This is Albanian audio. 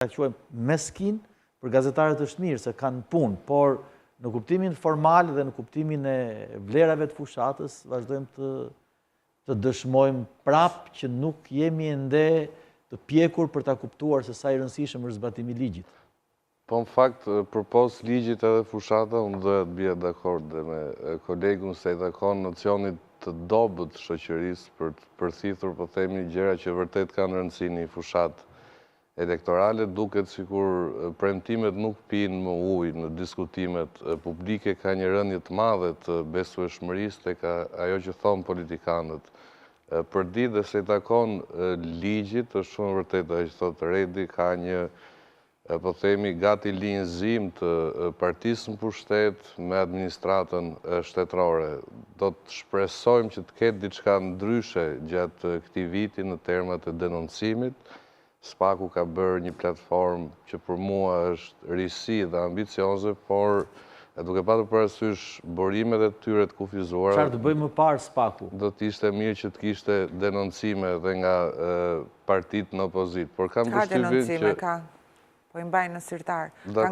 quajmë meskin për gazetarët është mirë, se kanë punë, por në kuptimin formal dhe në kuptimin e vlerave të fushatës, vazhdojmë të dëshmojmë prapë që nuk jemi ende të pjekur për ta kuptuar se sa i rëndësishëm është zbatimi i ligjit. Po në fakt, përpos ligjit edhe fushata, unë dhe të bje dakord dhe me kolegun se i takon nocionit të dobët shoqërisë për të përthithur, po themi, gjëra që vërtet kanë rëndësi një fushat elektorale, duket sikur premtimet nuk pinë më ujë në diskutimet publike, ka një rënje të madhe të besueshmërisë tek ajo që thonë politikanët. Për ditë dhe se i takon ligjit, është shumë vërtet ajo që thotë Redi, ka një, po themi, gati linjëzim të partisë në pushtet me administratën shtetërore. Do të shpresojmë që të ketë diçka ndryshe gjatë këtij viti në termat e denoncimit. Spaku ka bërë një platformë që për mua është risi dhe ambicioze, por duke patur parasysh burimet e tyre të kufizuara. Çfarë të bëjmë më parë Spaku? Do të ishte mirë që të kishte denoncime dhe nga partitë në opozitë. Por kam Ka denoncime, ka. Po i mbajnë në sirtar. Kanë